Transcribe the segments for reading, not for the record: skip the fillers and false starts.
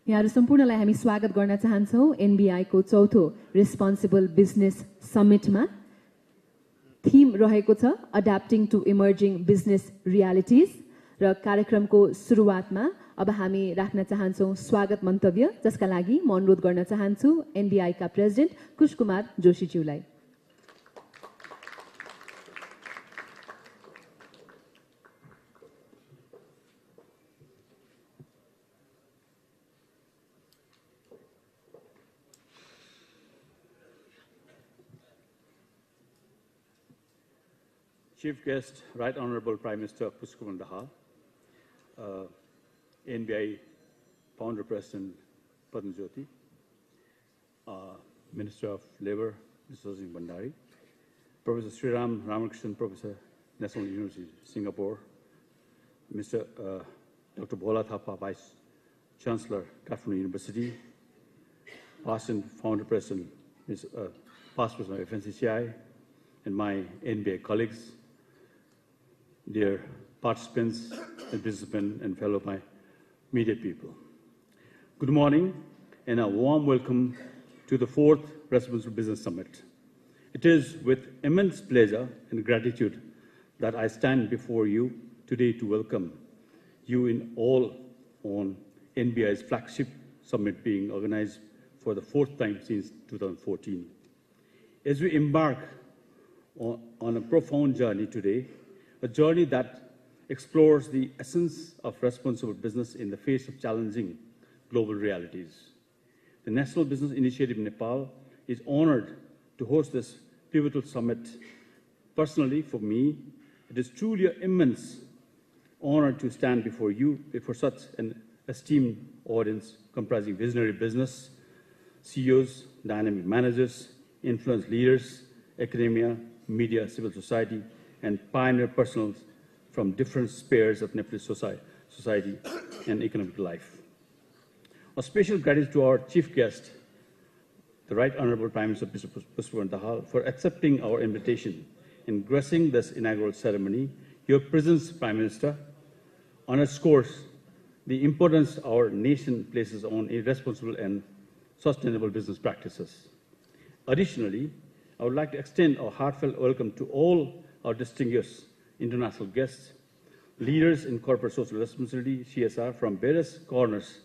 यहाँहरु सम्पूर्णलाई हामी स्वागत गर्न चाहन्छौं NBI को चौथो रेस्पोन्सिबल बिजनेस समिटमा। थीम रहेको छ अड्याप्टिङ टु इमर्जिङ बिजनेस रियालिटिज र कार्यक्रमको सुरुवातमा अब हामी राख्न चाहन्छौं स्वागत मन्तव्य, जसका लागि म अनुरोध गर्न चाहन्छु NBI का president Kush Kumar जोशीज्यूलाई। Chief Guest, Right Honorable Prime Minister Pushkumar Dahal, NBI Founder President Padma Jyoti, Minister of Labour Mr. Singh Bandari, Professor Sriram Ramakrishnan, Professor, National University, Singapore, Mr. Dr. Bhola Thapa, Vice Chancellor, Kathmandu University, past and Founder President, past President of FNCCI, and my NBI colleagues, dear participants and businessmen and fellow my media people. Good morning and a warm welcome to the 4th Responsible Business Summit. It is with immense pleasure and gratitude that I stand before you today to welcome you in all on NBI's flagship summit being organized for the 4th time since 2014. As we embark on a profound journey today, a journey that explores the essence of responsible business in the face of challenging global realities. The National Business Initiative in Nepal is honored to host this pivotal summit. Personally, for me, it is truly an immense honor to stand before you, before such an esteemed audience comprising visionary business, CEOs, dynamic managers, influence leaders, academia, media, civil society, and pioneer personals from different spheres of Nepalese society and economic life. A special gratitude to our chief guest, the Right Honorable Prime Minister Pushkumar Dahal, for accepting our invitation and gracing this inaugural ceremony. Your presence, Prime Minister, underscores the importance our nation places on irresponsible and sustainable business practices. Additionally, I would like to extend a heartfelt welcome to all our distinguished international guests, leaders in corporate social responsibility, CSR, from various corners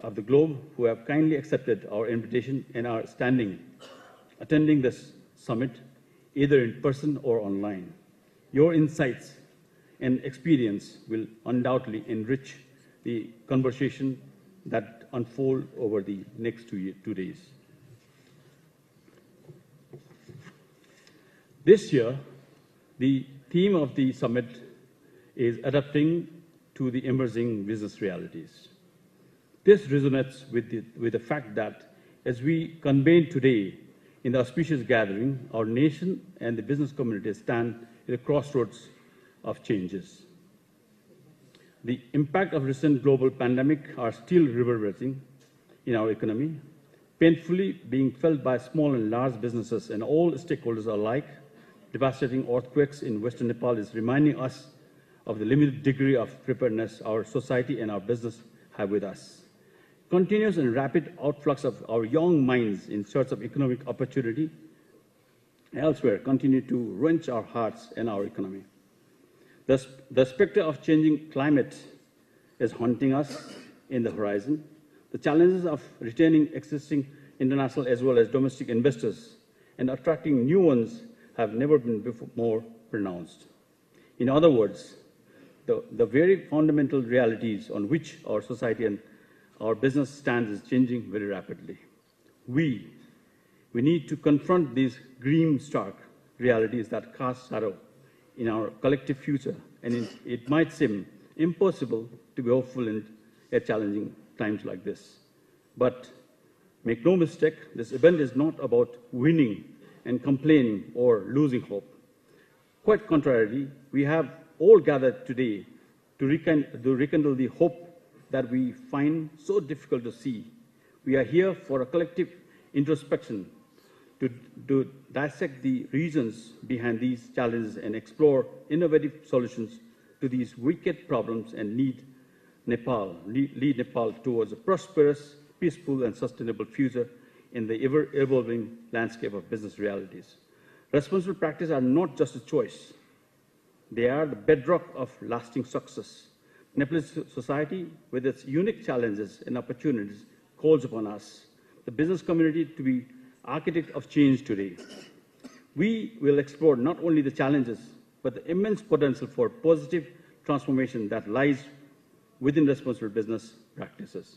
of the globe who have kindly accepted our invitation and are attending this summit, either in person or online. Your insights and experience will undoubtedly enrich the conversation that unfold over the next 2 days. This year, the theme of the summit is adapting to the emerging business realities. This resonates with the fact that as we convene today in the auspicious gathering, our nation and the business community stand at a crossroads of changes. The impact of recent global pandemic are still reverberating in our economy, painfully being felt by small and large businesses and all stakeholders alike. Devastating earthquakes in Western Nepal is reminding us of the limited degree of preparedness our society and our business have with us. Continuous and rapid outflux of our young minds in search of economic opportunity elsewhere continue to wrench our hearts and our economy. The specter of changing climate is haunting us in the horizon. The challenges of retaining existing international as well as domestic investors and attracting new ones have never been more pronounced. In other words, the very fundamental realities on which our society and our business stands is changing very rapidly. We need to confront these grim, stark realities that cast shadow in our collective future, and it might seem impossible to be hopeful in challenging times like this. But make no mistake, this event is not about winning and complaining or losing hope. Quite contrarily, we have all gathered today to rekindle the hope that we find so difficult to see. We are here for a collective introspection to dissect the reasons behind these challenges and explore innovative solutions to these wicked problems and need Nepal, lead Nepal towards a prosperous, peaceful, and sustainable future in the ever-evolving landscape of business realities. Responsible practices are not just a choice. They are the bedrock of lasting success. Nepalese society, with its unique challenges and opportunities, calls upon us, the business community, to be architect of change today. We will explore not only the challenges, but the immense potential for positive transformation that lies within responsible business practices.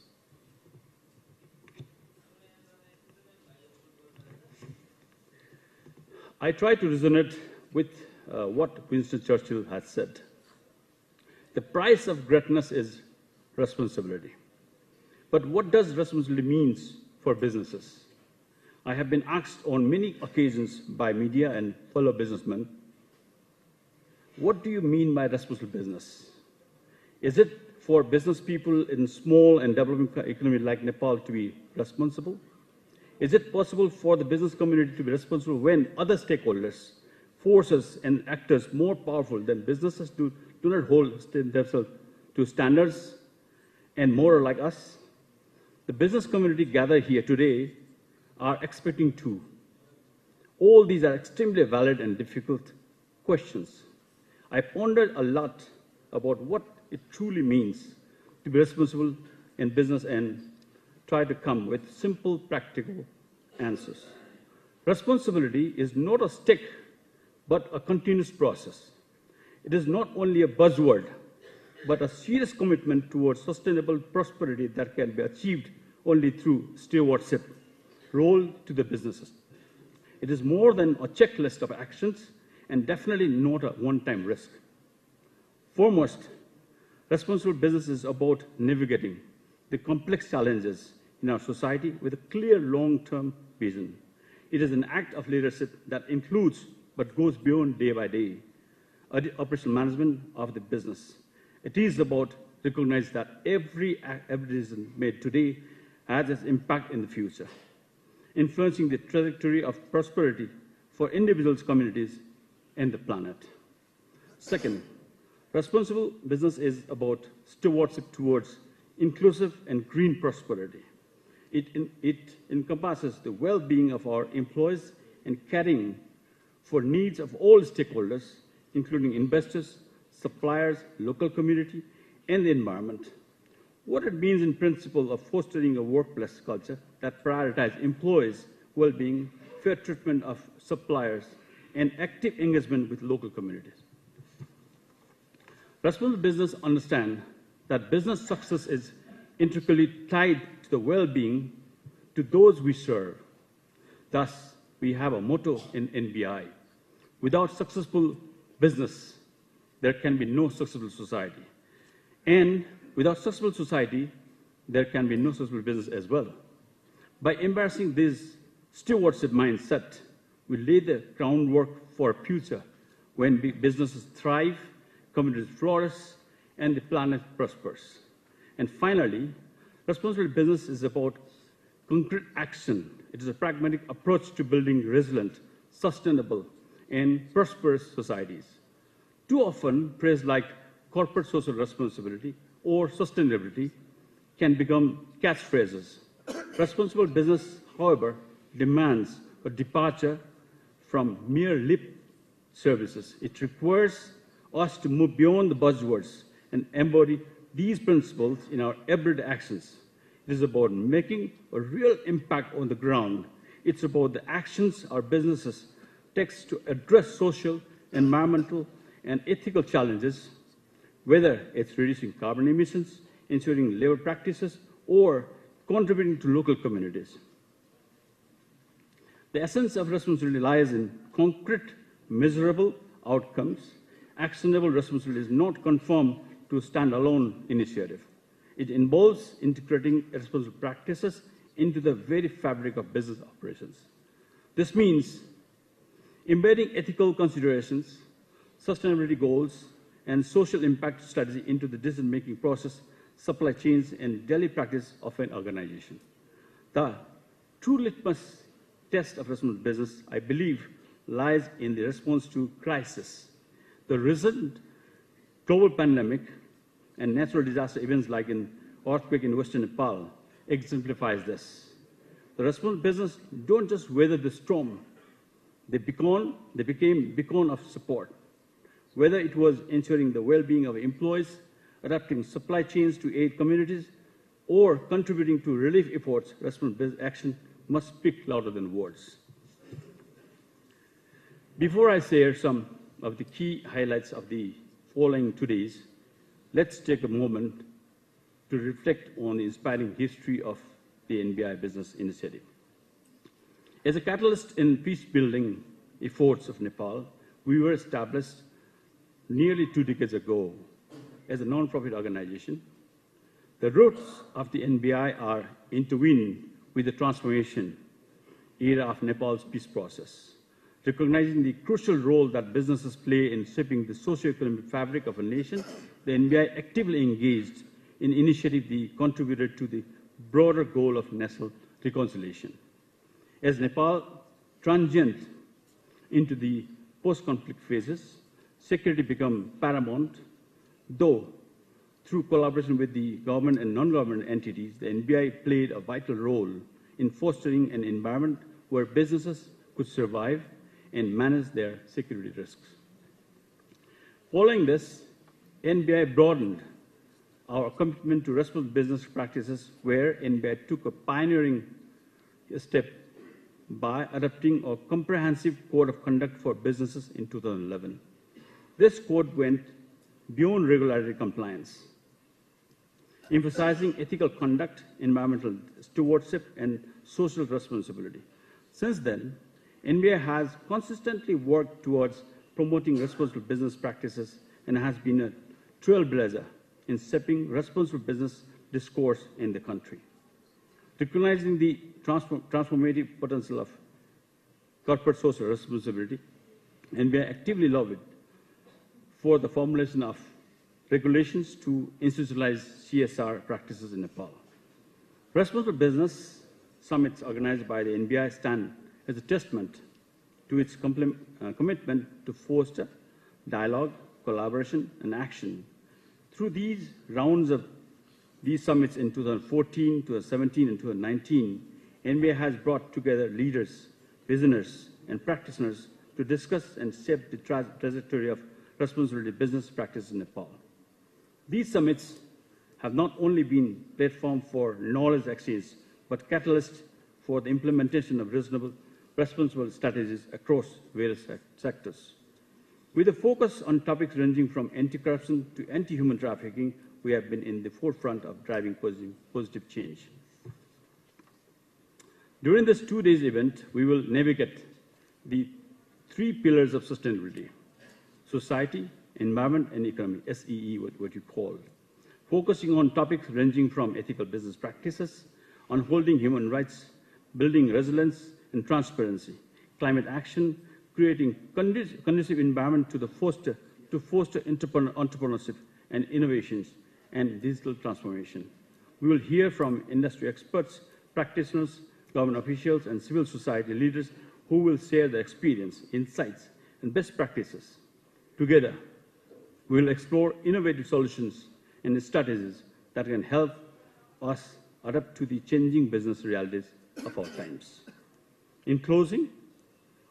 I try to resonate with what Winston Churchill has said. The price of greatness is responsibility. But what does responsibility mean for businesses? I have been asked on many occasions by media and fellow businessmen, what do you mean by responsible business? Is it for business people in small and developing economies like Nepal to be responsible? Is it possible for the business community to be responsible when other stakeholders, forces, and actors more powerful than businesses do not hold themselves to standards and more like us? The business community gathered here today are expecting to. All these are extremely valid and difficult questions. I pondered a lot about what it truly means to be responsible in business and try to come with simple, practical answers. Responsibility is not a stick, but a continuous process. It is not only a buzzword, but a serious commitment towards sustainable prosperity that can be achieved only through stewardship role to the businesses. It is more than a checklist of actions and definitely not a one-time risk. Foremost, responsible business is about navigating the complex challenges in our society with a clear long-term vision. It is an act of leadership that includes but goes beyond day by day operational management of the business. It is about recognizing that every decision made today has its impact in the future, influencing the trajectory of prosperity for individuals, communities, and the planet. Second, responsible business is about stewardship towards inclusive and green prosperity. It encompasses the well-being of our employees and caring for needs of all stakeholders, including investors, suppliers, local community, and the environment. What it means in principle of fostering a workplace culture that prioritizes employees' well-being, fair treatment of suppliers, and active engagement with local communities. Responsible business understands that business success is intricately tied to the well-being to those we serve. Thus, we have a motto in NBI: without successful business, there can be no successful society. And without successful society, there can be no successful business as well. By embracing this stewardship mindset, we lay the groundwork for a future when businesses thrive, communities flourish, and the planet prospers. And finally, responsible business is about concrete action. It is a pragmatic approach to building resilient, sustainable, and prosperous societies. Too often, phrases like corporate social responsibility or sustainability can become catchphrases. Responsible business, however, demands a departure from mere lip services. It requires us to move beyond the buzzwords and embody these principles in our everyday actions. It is about making a real impact on the ground. It's about the actions our businesses take to address social, environmental, and ethical challenges, whether it's reducing carbon emissions, ensuring labor practices, or contributing to local communities. The essence of responsibility lies in concrete, measurable outcomes. Actionable responsibility is not conformed to a standalone initiative. It involves integrating responsible practices into the very fabric of business operations. This means embedding ethical considerations, sustainability goals, and social impact strategy into the decision-making process, supply chains, and daily practice of an organization. The true litmus test of responsible business, I believe, lies in the response to crisis. The recent global pandemic and natural disaster events like an earthquake in Western Nepal exemplifies this. The responsible business don't just weather the storm, they became beacon of support. Whether it was ensuring the well-being of employees, adapting supply chains to aid communities, or contributing to relief efforts, responsible business action must speak louder than words. Before I share some of the key highlights of the following 2 days, let's take a moment to reflect on the inspiring history of the NBI Business Initiative. As a catalyst in peace-building efforts of Nepal, we were established nearly 2 decades ago as a non-profit organization. The roots of the NBI are intertwined with the transformation era of Nepal's peace process. Recognizing the crucial role that businesses play in shaping the socio-economic fabric of a nation, the NBI actively engaged in initiatives that contributed to the broader goal of national reconciliation. As Nepal transitioned into the post-conflict phases, security became paramount, though through collaboration with the government and non-government entities, the NBI played a vital role in fostering an environment where businesses could survive and manage their security risks. Following this, NBI broadened our commitment to responsible business practices, where NBI took a pioneering step by adopting a comprehensive code of conduct for businesses in 2011. This code went beyond regulatory compliance, emphasizing ethical conduct, environmental stewardship, and social responsibility. Since then, NBI has consistently worked towards promoting responsible business practices and has been a trailblazer in shaping responsible business discourse in the country. Recognizing the transformative potential of corporate social responsibility, NBI actively lobbied for the formulation of regulations to institutionalize CSR practices in Nepal. Responsible business summits organized by the NBI stand as a testament to its commitment to foster dialogue, collaboration, and action. Through these rounds of these summits in 2014, 2017, and 2019, NBI has brought together leaders, visionaries, and practitioners to discuss and shape the trajectory of responsibility business practices in Nepal. These summits have not only been platform for knowledge exchange, but catalysts for the implementation of responsible strategies across various sectors. With a focus on topics ranging from anti-corruption to anti-human trafficking, we have been in the forefront of driving positive change. During this 2 days event, we will navigate the 3 pillars of sustainability: society, environment, and economy, SEE, what you call, focusing on topics ranging from ethical business practices, on holding human rights, building resilience and transparency, climate action, creating conducive environment to foster entrepreneurship and innovations, and digital transformation. We will hear from industry experts, practitioners, government officials, and civil society leaders who will share their experience, insights, and best practices. Together, we will explore innovative solutions and strategies that can help us adapt to the changing business realities of our times. In closing,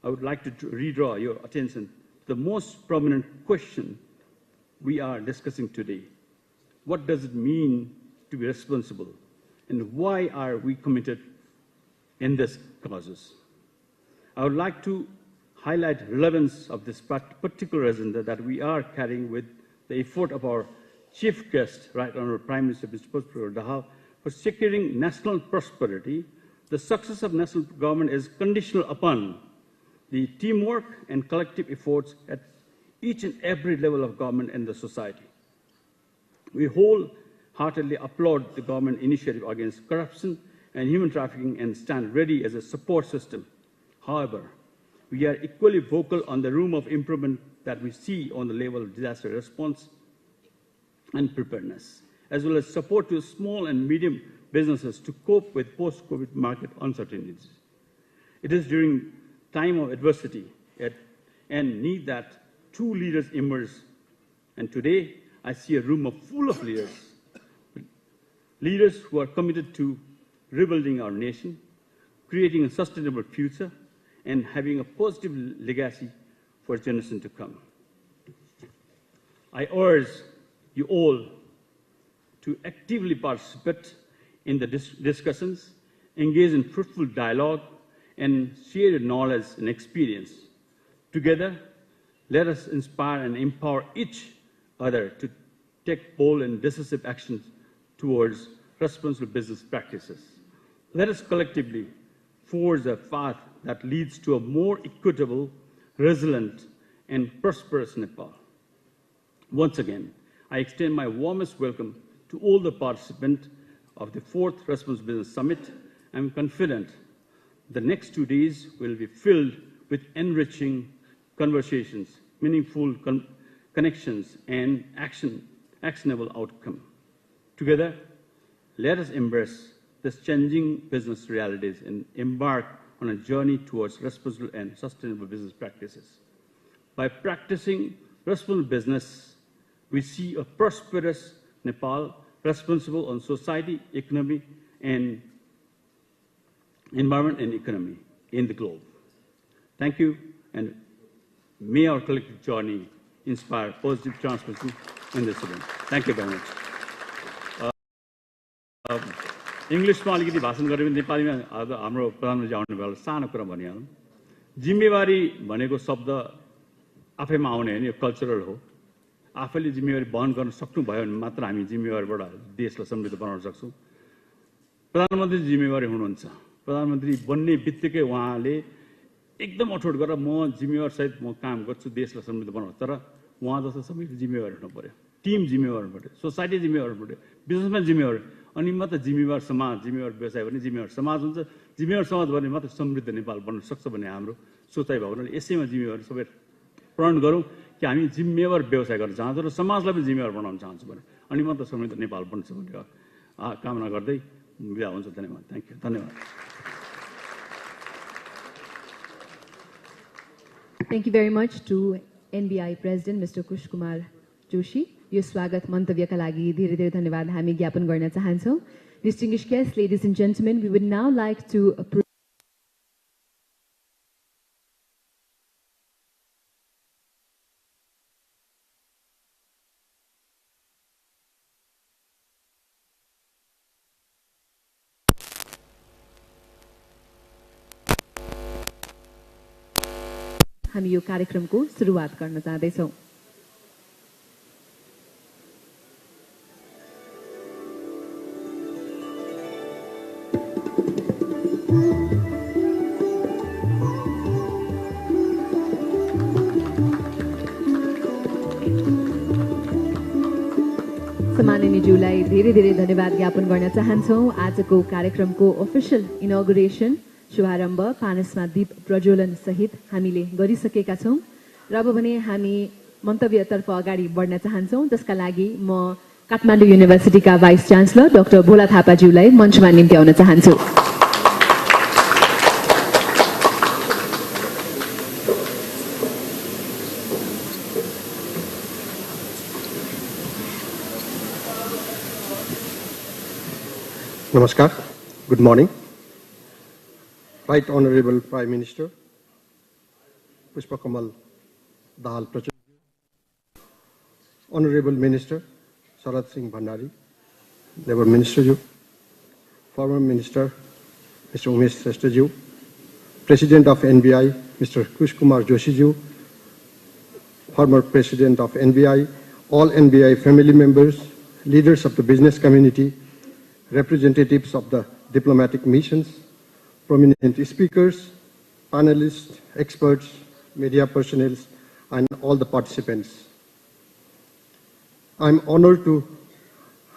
I would like to redraw your attention to the most prominent question we are discussing today. What does it mean to be responsible, and why are we committed in this causes? I would like to highlight relevance of this particular agenda that we are carrying with the effort of our chief guest, Right Honorable Prime Minister Mr. Pushpendra Dahal, for securing national prosperity. The success of national government is conditional upon the teamwork and collective efforts at each and every level of government and the society. We wholeheartedly applaud the government initiative against corruption and human trafficking and stand ready as a support system. However, we are equally vocal on the room of improvement that we see on the level of disaster response and preparedness, as well as support to small and medium businesses to cope with post-COVID market uncertainties. It is during time of adversity and need that true leaders emerge. And today, I see a room full of leaders. Leaders who are committed to rebuilding our nation, creating a sustainable future, and having a positive legacy for generations to come. I urge you all to actively participate in the discussions, engage in fruitful dialogue, and share your knowledge and experience. Together, let us inspire and empower each other to take bold and decisive actions towards responsible business practices. Let us collectively forge a path that leads to a more equitable, resilient, and prosperous Nepal. Once again, I extend my warmest welcome to all the participants of the 4th Responsible Business Summit. I'm confident the next 2 days will be filled with enriching conversations, meaningful connections, and actionable outcome. Together, let us embrace these changing business realities and embark on a journey towards responsible and sustainable business practices. By practicing responsible business, we see a prosperous Nepal, responsible on society, economy, and environment and economy in the globe. Thank you, and may our collective journey inspire positive transformation in this event. Thank you very much. इङ्ग्लिसमा अलिकति भाषण गरेँ भने नेपालीमा आज हाम्रो प्रधानमन्त्री आउनु भयो सानो कुरा भनिहालौँ जिम्मेवारी भनेको शब्द आफैमा आउने हैन यो कल्चरल हो आफैले जिम्मेवारी वहन गर्न सक्नुभयो भने मात्र हामी जिम्मेवारीबाट देशलाई समृद्ध बनाउन सक्छौं प्रधानमन्त्री जिम्मेवारी हुनुहुन्छ प्रधानमन्त्री बन्ने बित्तिकै उहाँले एकदम अठोट गरेर म जिम्मेवार सहित म काम गर्छु देशलाई समृद्ध बनाउन तर उहाँ जस्तो सबैले जिम्मेवारी हुनु पर्यो टिम जिम्मेवार हुनु पर्यो सोसाइटी जिम्मेवार हुनु पर्यो बिजनेसम्यान जिम्मेवार अनि मात्र जिम्मेवार समाज जिम्मेवार व्यवसाय भने जिम्मेवार समाज हुन्छ जिम्मेवार समाज भने मात्र समृद्ध नेपाल बन्न सक्छ भन्ने हाम्रो सोचाइ भएको हुनाले यसैमा जिम्मेवारी सबै प्रण गरौँ कि हामी जिम्मेवार व्यवसाय गर्न चाहन्छौँ र समाजलाई पनि जिम्मेवार बनाउन चाहन्छौँ भने अनि मात्र समृद्ध नेपाल बन्छ भन्ने कामना गर्दै बिदा हुन्छ धन्यवाद थ्यांक यू धन्यवाद Thank you very much to NBI President Mr. Kush Kumar Joshi. यो स्वागत मन्तव्यका लागि धेरै धेरै धन्यवाद हामी ज्ञापन गर्न चाहन्छौं. Distinguished guests, ladies and gentlemen, we would now like to हामी यो कार्यक्रमको सुरुवात गर्न चाहदैछौं. सम्माननीयज्यूलाई धेरै धेरै धन्यवाद ज्ञापन गर्न चाहन्छौं. आजको कार्यक्रमको अफिसियल इनोग्रेसन शुभारम्भ पानसमा दीप प्रज्वलन सहित हामीले गरिसकेका छौं र अब भने हामी मन्तव्यतर्फ अगाडि बढ्न चाहन्छौं जसका लागि म काठमाडौँ युनिभर्सिटीका भाइस च्यान्सलर डाक्टर भोला थापाज्यूलाई मञ्चमा निम्ति आउन चाहन्छु. Namaskar. Good morning. Right Honorable Prime Minister, Pushpakamal Dahal Prachand, Honorable Minister, Sarat Singh Bhandari, Labour Minister Ji, former Minister, Mr. Umesh Shrestha Ji, President of NBI, Mr. Kush Kumar Joshi Ji, former President of NBI, all NBI family members, leaders of the business community, representatives of the diplomatic missions, prominent speakers, panelists, experts, media personnel, and all the participants. I'm honored to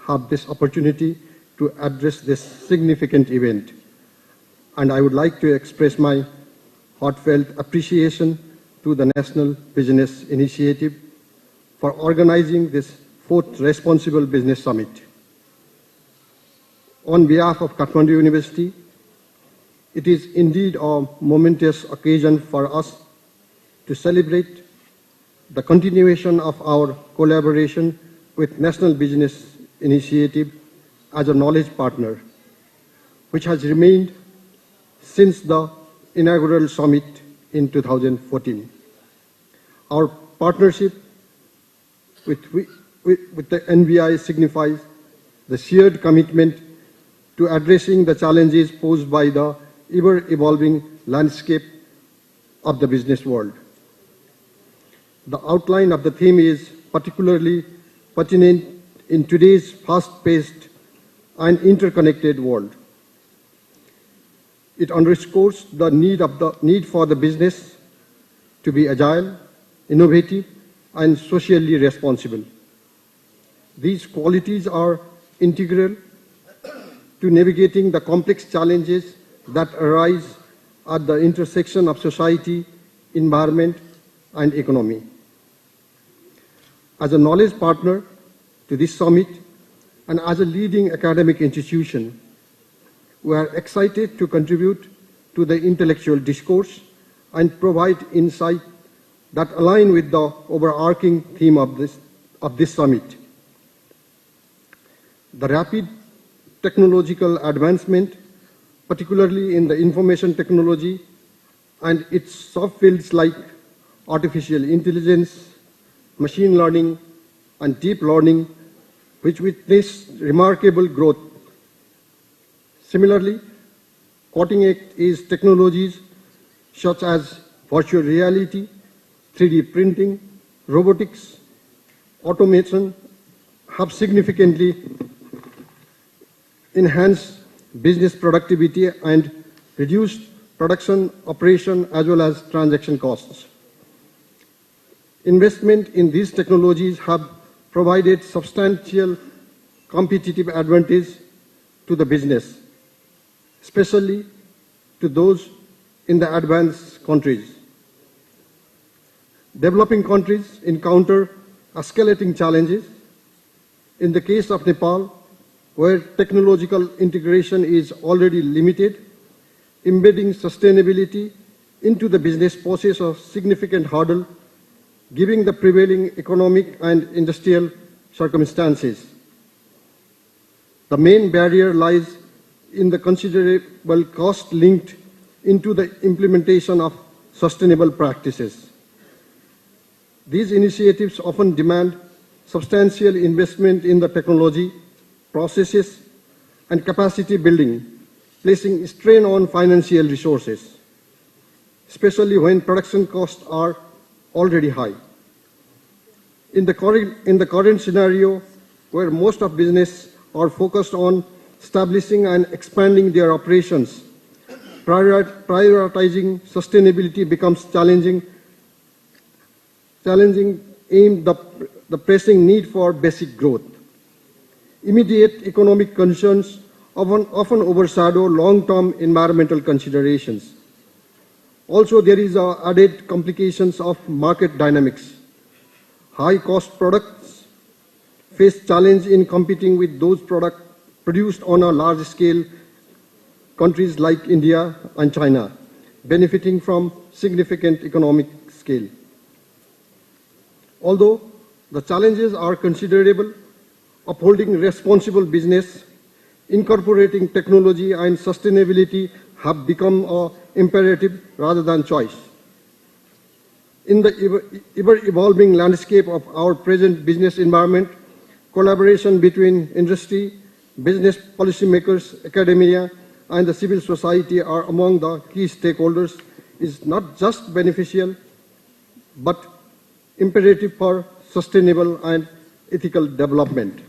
have this opportunity to address this significant event, and I would like to express my heartfelt appreciation to the National Business Initiative for organizing this 4th Responsible Business Summit. On behalf of Kathmandu University, it is indeed a momentous occasion for us to celebrate the continuation of our collaboration with National Business Initiative as a knowledge partner, which has remained since the inaugural summit in 2014. Our partnership with the NBI signifies the shared commitment to addressing the challenges posed by the ever-evolving landscape of the business world. The outline of the theme is particularly pertinent in today's fast-paced and interconnected world. It underscores the need for the business to be agile, innovative, and socially responsible. These qualities are integral to navigating the complex challenges that arise at the intersection of society, environment, and economy. As a knowledge partner to this summit and as a leading academic institution, we are excited to contribute to the intellectual discourse and provide insight that align with the overarching theme of this summit. The rapid technological advancement, particularly in the information technology and its subfields like artificial intelligence, machine learning, and deep learning, which witnessed remarkable growth. Similarly, cutting-edge technologies such as virtual reality, 3D printing, robotics, automation have significantly enhanced business productivity and reduced production, operation, as well as transaction costs. Investment in these technologies have provided substantial competitive advantage to the business, especially to those in the advanced countries. Developing countries encounter escalating challenges. In the case of Nepal, where technological integration is already limited, embedding sustainability into the business poses a significant hurdle, given the prevailing economic and industrial circumstances. The main barrier lies in the considerable cost linked into the implementation of sustainable practices. These initiatives often demand substantial investment in the technology, processes, and capacity building, placing strain on financial resources, especially when production costs are already high. In the current scenario, where most of business are focused on establishing and expanding their operations, prioritizing sustainability becomes challenging aimed the pressing need for basic growth. Immediate economic concerns often overshadow long-term environmental considerations. Also, there is added complications of market dynamics. High-cost products face challenge in competing with those products produced on a large scale, countries like India and China, benefiting from significant economic scale. Although the challenges are considerable, upholding responsible business, incorporating technology and sustainability have become an imperative rather than choice. In the ever-evolving landscape of our present business environment, collaboration between industry, business policymakers, academia, and the civil society are among the key stakeholders is not just beneficial, but imperative for sustainable and ethical development.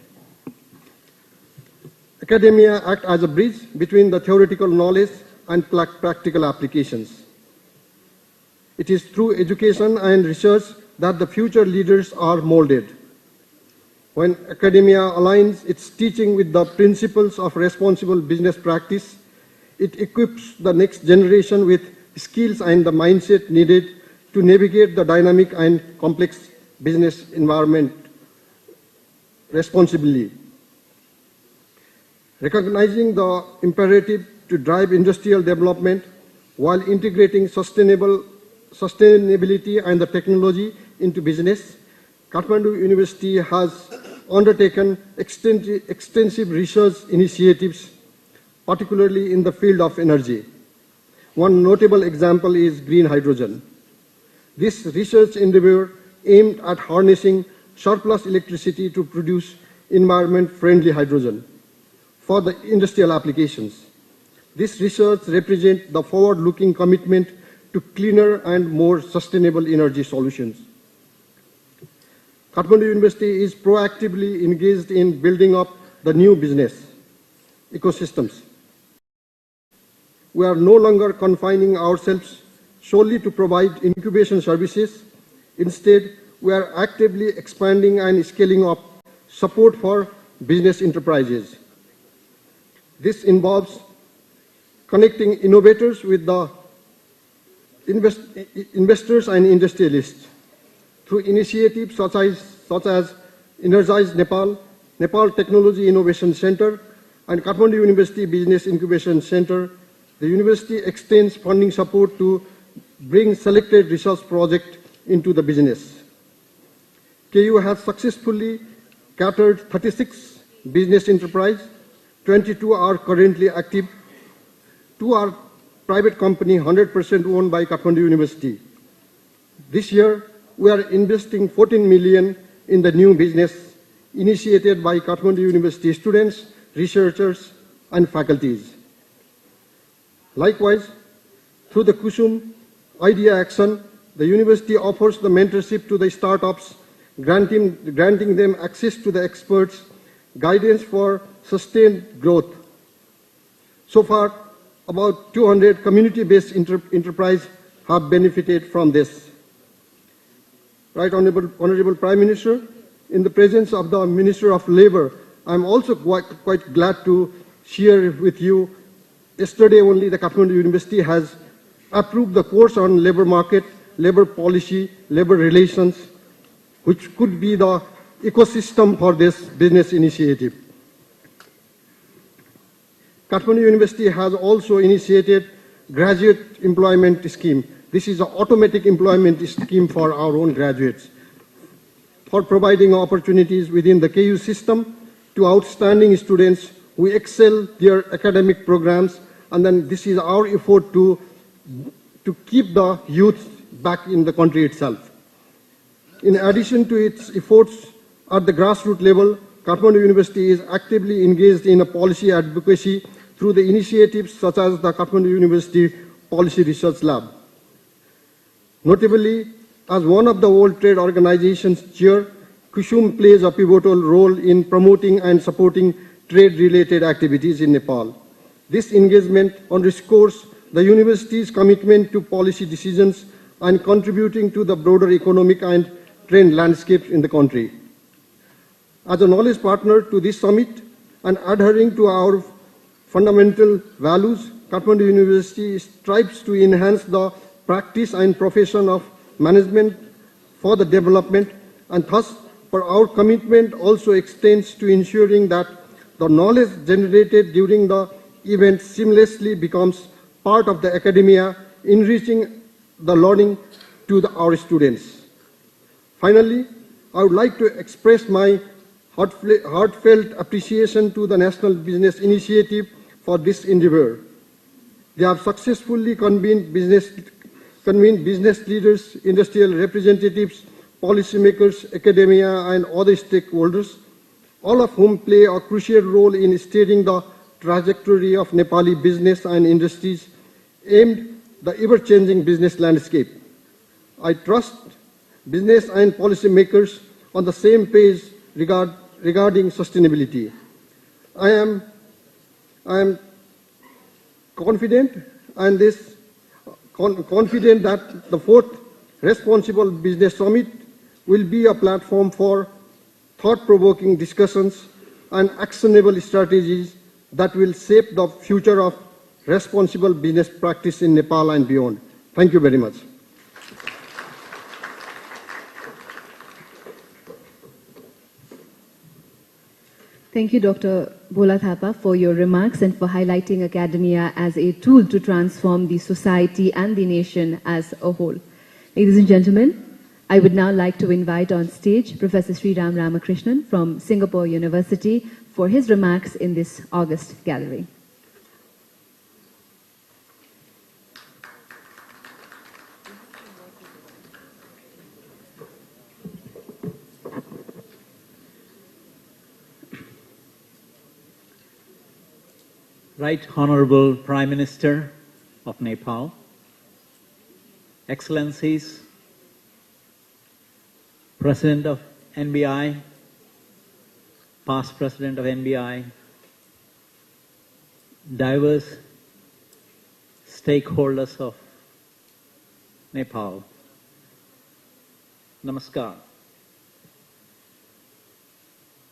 Academia acts as a bridge between the theoretical knowledge and practical applications. It is through education and research that the future leaders are molded. When academia aligns its teaching with the principles of responsible business practice, it equips the next generation with skills and the mindset needed to navigate the dynamic and complex business environment responsibly. Recognizing the imperative to drive industrial development while integrating sustainability and the technology into business, Kathmandu University has undertaken extensive research initiatives, particularly in the field of energy. One notable example is green hydrogen. This research endeavor aimed at harnessing surplus electricity to produce environment-friendly hydrogen for the industrial applications. This research represents the forward-looking commitment to cleaner and more sustainable energy solutions. Kathmandu University is proactively engaged in building up the new business ecosystems. We are no longer confining ourselves solely to provide incubation services. Instead, we are actively expanding and scaling up support for business enterprises. This involves connecting innovators with the investors and industrialists through initiatives such as Energize Nepal, Nepal Technology Innovation Center, and Kathmandu University Business Incubation Center. The university extends funding support to bring selected research projects into the business. KU has successfully catered 36 business enterprises, 22 are currently active, 2 are private company 100% owned by Kathmandu University. This year, we are investing 14 million in the new business initiated by Kathmandu University students, researchers, and faculties. Likewise, through the Kusum Idea Action, the university offers the mentorship to the startups, granting them access to the experts, guidance for sustained growth. So far, about 200 community-based enterprises have benefited from this. Right, Honorable Prime Minister, in the presence of the Minister of Labour, I am also quite glad to share with you. Yesterday only, the Kathmandu University has approved the course on labour market, labour policy, labour relations, which could be the ecosystem for this business initiative. Kathmandu University has also initiated graduate employment scheme. This is an automatic employment scheme for our own graduates, for providing opportunities within the KU system to outstanding students who excel their academic programs, and then this is our effort to keep the youth back in the country itself. In addition to its efforts at the grassroots level, Kathmandu University is actively engaged in a policy advocacy through the initiatives such as the Kathmandu University Policy Research Lab. Notably, as one of the World Trade Organization's chair, Kusum plays a pivotal role in promoting and supporting trade-related activities in Nepal. This engagement underscores the university's commitment to policy decisions and contributing to the broader economic and trade landscape in the country. As a knowledge partner to this summit and adhering to our fundamental values, Kathmandu University strives to enhance the practice and profession of management for the development, and thus for our commitment also extends to ensuring that the knowledge generated during the event seamlessly becomes part of the academia, enriching the learning to our students. Finally, I would like to express my heartfelt appreciation to the National Business Initiative for this endeavor. They have successfully convened business leaders, industrial representatives, policymakers, academia, and other stakeholders, all of whom play a crucial role in steering the trajectory of Nepali business and industries aimed the ever-changing business landscape. I trust business and policymakers on the same page regarding sustainability. I am confident that the fourth Responsible Business Summit will be a platform for thought-provoking discussions and actionable strategies that will shape the future of responsible business practice in Nepal and beyond. Thank you very much. Thank you, Dr. Bhola Thapa, for your remarks and for highlighting academia as a tool to transform the society and the nation as a whole. Ladies and gentlemen, I would now like to invite on stage Professor Sriram Ramakrishnan from Singapore University for his remarks in this August gallery. Right Honorable Prime Minister of Nepal, Excellencies, President of NBI, past President of NBI, diverse stakeholders of Nepal, Namaskar.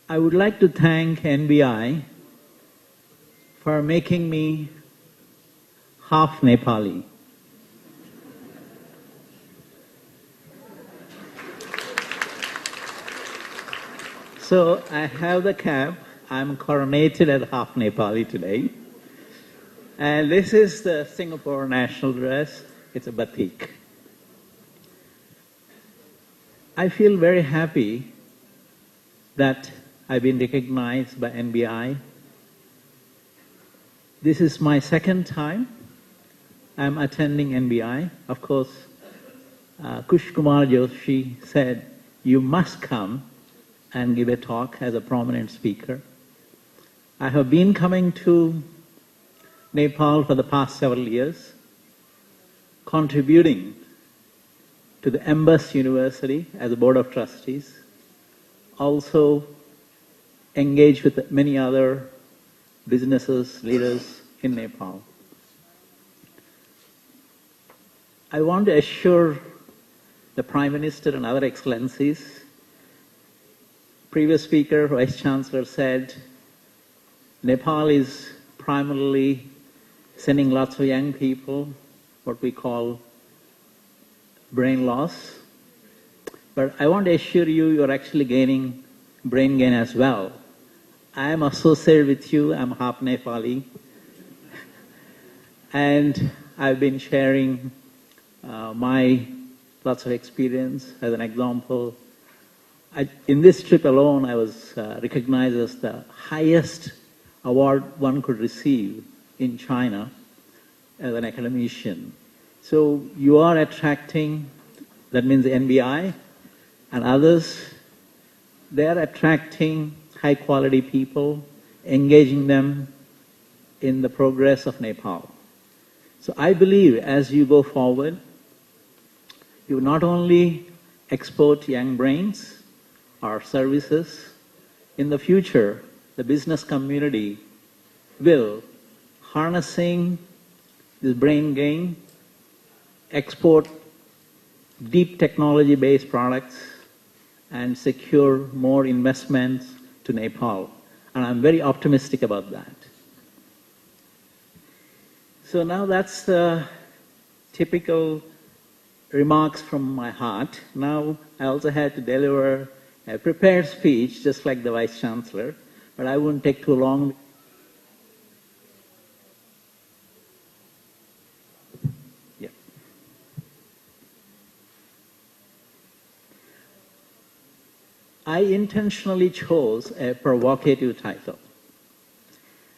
I would like to thank NBI for making me half Nepali. So I have the cap. I'm coronated as half Nepali today. And this is the Singapore national dress. It's a batik. I feel very happy that I've been recognized by NBI. This is my second time I'm attending NBI. Of course, Kush Kumar Joshi said, you must come and give a talk as a prominent speaker. I have been coming to Nepal for the past several years, contributing to the Embassy University as a board of trustees, also engaged with many other businesses, leaders in Nepal. I want to assure the Prime Minister and other excellencies, previous speaker, Vice Chancellor said, Nepal is primarily sending lots of young people, what we call brain loss. But I want to assure you, you're actually gaining brain gain as well. I am associated with you, I'm half Nepali. And I've been sharing my lots of experience. As an example, in this trip alone, I was recognized as the highest award one could receive in China as an academician. So you are attracting, that means the NBI and others, they are attracting high quality people, engaging them in the progress of Nepal. So I believe as you go forward, you not only export young brains or services, in the future, the business community will, harnessing this brain gain, export deep technology-based products and secure more investments to Nepal. And I'm very optimistic about that. So now that's the typical remarks from my heart. Now I also had to deliver a prepared speech, just like the Vice Chancellor, but I wouldn't take too long. Yeah. I intentionally chose a provocative title.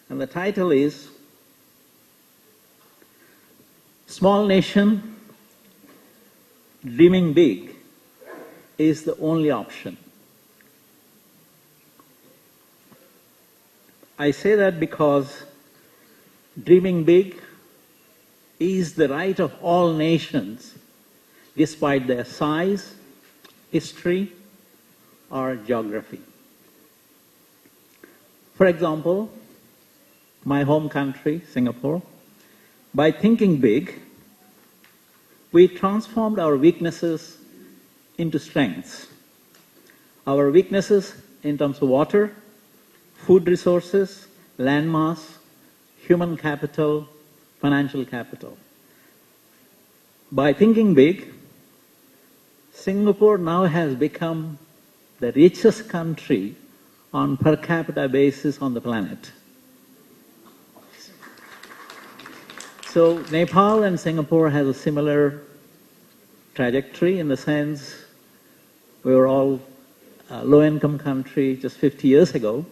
And the title is Small Nation, Dreaming Big is the only option. I say that because dreaming big is the right of all nations, despite their size, history, or geography. For example, my home country, Singapore, by thinking big, we transformed our weaknesses into strengths. Our weaknesses in terms of water, food resources, land mass, human capital, financial capital. By thinking big, Singapore now has become the richest country on per capita basis on the planet. So Nepal and Singapore has a similar trajectory in the sense We were all a low-income country just 50 years ago.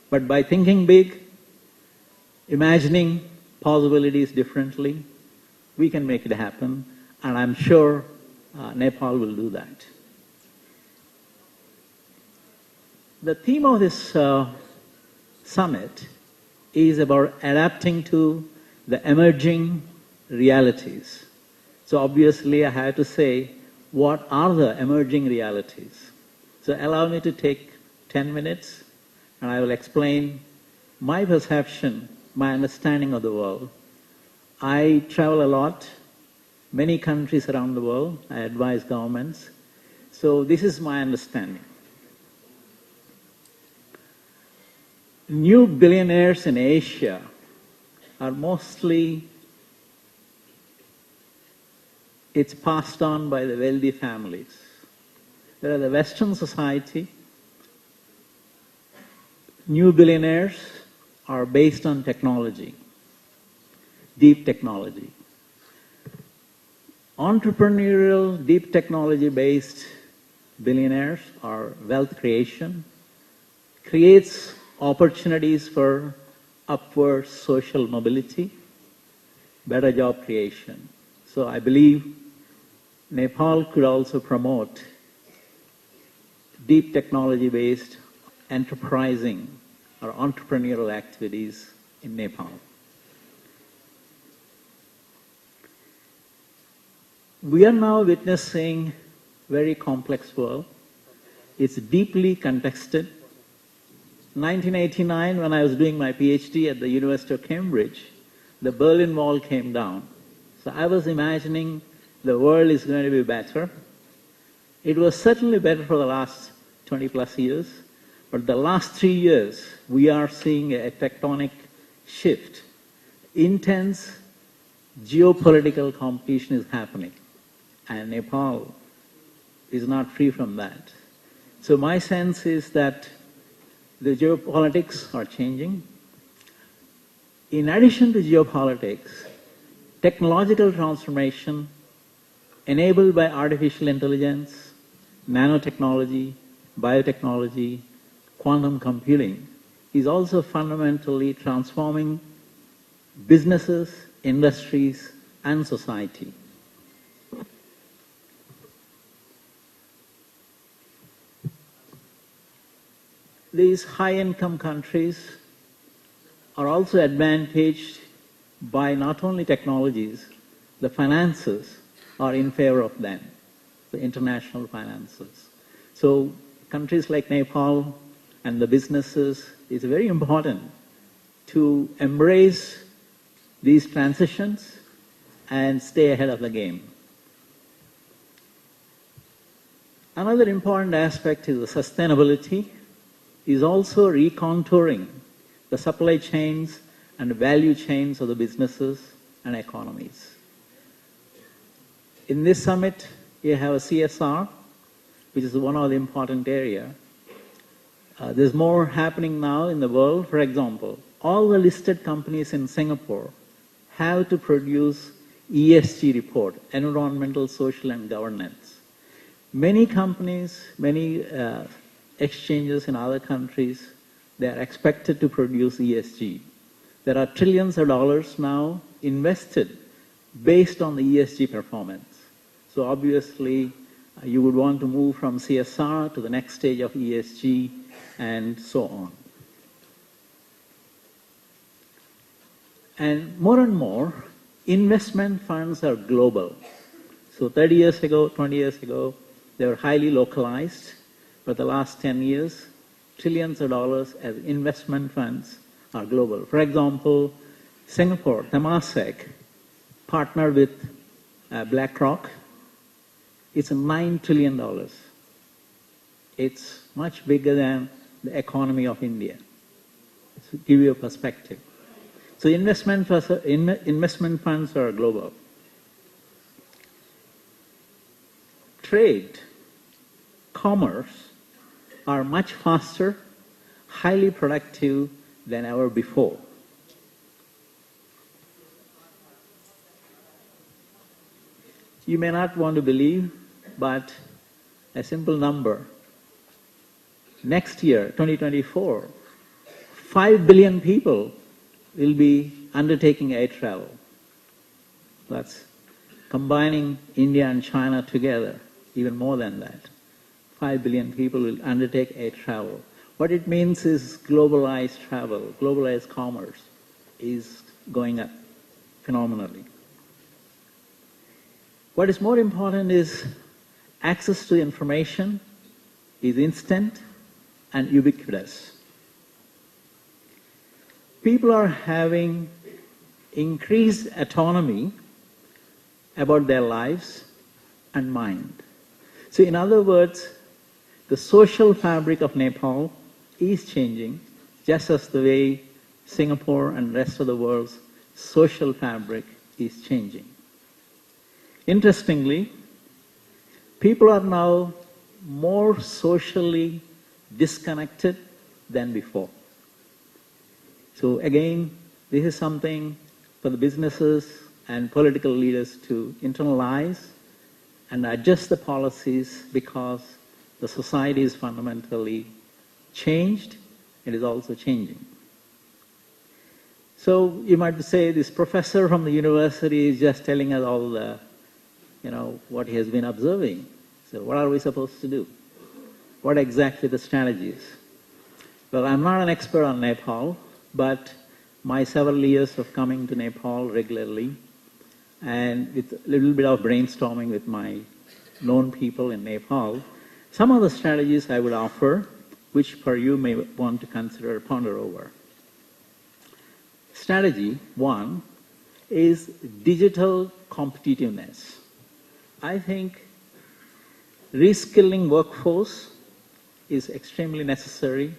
But by thinking big, imagining possibilities differently, we can make it happen. And I'm sure Nepal will do that. The theme of this summit is about adapting to the emerging realities. So obviously I have to say, what are the emerging realities? So allow me to take 10 minutes and I will explain my perception, my understanding of the world. I travel a lot, many countries around the world. I advise governments. So this is my understanding. New billionaires in Asia are mostly, it's passed on by the wealthy families. Whereas the Western society, new billionaires are based on technology, deep technology. Entrepreneurial, deep technology-based billionaires or wealth creation creates opportunities for upward social mobility, better job creation. So I believe Nepal could also promote deep technology-based enterprising or entrepreneurial activities in Nepal. We are now witnessing a very complex world. It's deeply contested. 1989, when I was doing my PhD at the University of Cambridge, the Berlin Wall came down. So I was imagining the world is going to be better. It was certainly better for the last 20 plus years, but the last 3 years, we are seeing a tectonic shift. Intense geopolitical competition is happening, and Nepal is not free from that. So my sense is that the geopolitics are changing. In addition to geopolitics, technological transformation enabled by artificial intelligence, nanotechnology, biotechnology, quantum computing is also fundamentally transforming businesses, industries, and society. These high-income countries are also advantaged by not only technologies, the finances are in favor of them, the international finances. So countries like Nepal and the businesses, it's very important to embrace these transitions and stay ahead of the game. Another important aspect is the sustainability, is also recontouring the supply chains and value chains of the businesses and economies. In this summit, you have a CSR, which is one of the important areas. There's more happening now in the world. For example, all the listed companies in Singapore have to produce ESG report, environmental, social, and governance. Many companies, many exchanges in other countries, they are expected to produce ESG. There are trillions of dollars now invested based on the ESG performance. So obviously, you would want to move from CSR to the next stage of ESG and so on. And more, investment funds are global. So 30 years ago, 20 years ago, they were highly localized. For the last 10 years, trillions of dollars as investment funds are global. For example, Singapore, Temasek, partnered with BlackRock. It's $9 trillion. It's much bigger than the economy of India. To give you a perspective. So investment funds are global. Trade, commerce, are much faster, highly productive than ever before. You may not want to believe, but a simple number. Next year, 2024, 5 billion people will be undertaking air travel. That's combining India and China together, even more than that. 5 billion people will undertake air travel. What it means is globalized travel, globalized commerce is going up phenomenally. What is more important is access to information is instant and ubiquitous. People are having increased autonomy about their lives and mind. So in other words, the social fabric of Nepal is changing just as the way Singapore and the rest of the world's social fabric is changing. Interestingly, people are now more socially disconnected than before. So again, this is something for the businesses and political leaders to internalize and adjust the policies because the society is fundamentally changed. It is also changing. So you might say this professor from the university is just telling us all the, what he has been observing. So what are we supposed to do? What exactly the strategies? Well, I'm not an expert on Nepal, but my several years of coming to Nepal regularly and with a little bit of brainstorming with my known people in Nepal, some of the strategies I would offer, which for you may want to consider or ponder over. Strategy 1 is digital competitiveness. I think reskilling workforce is extremely necessary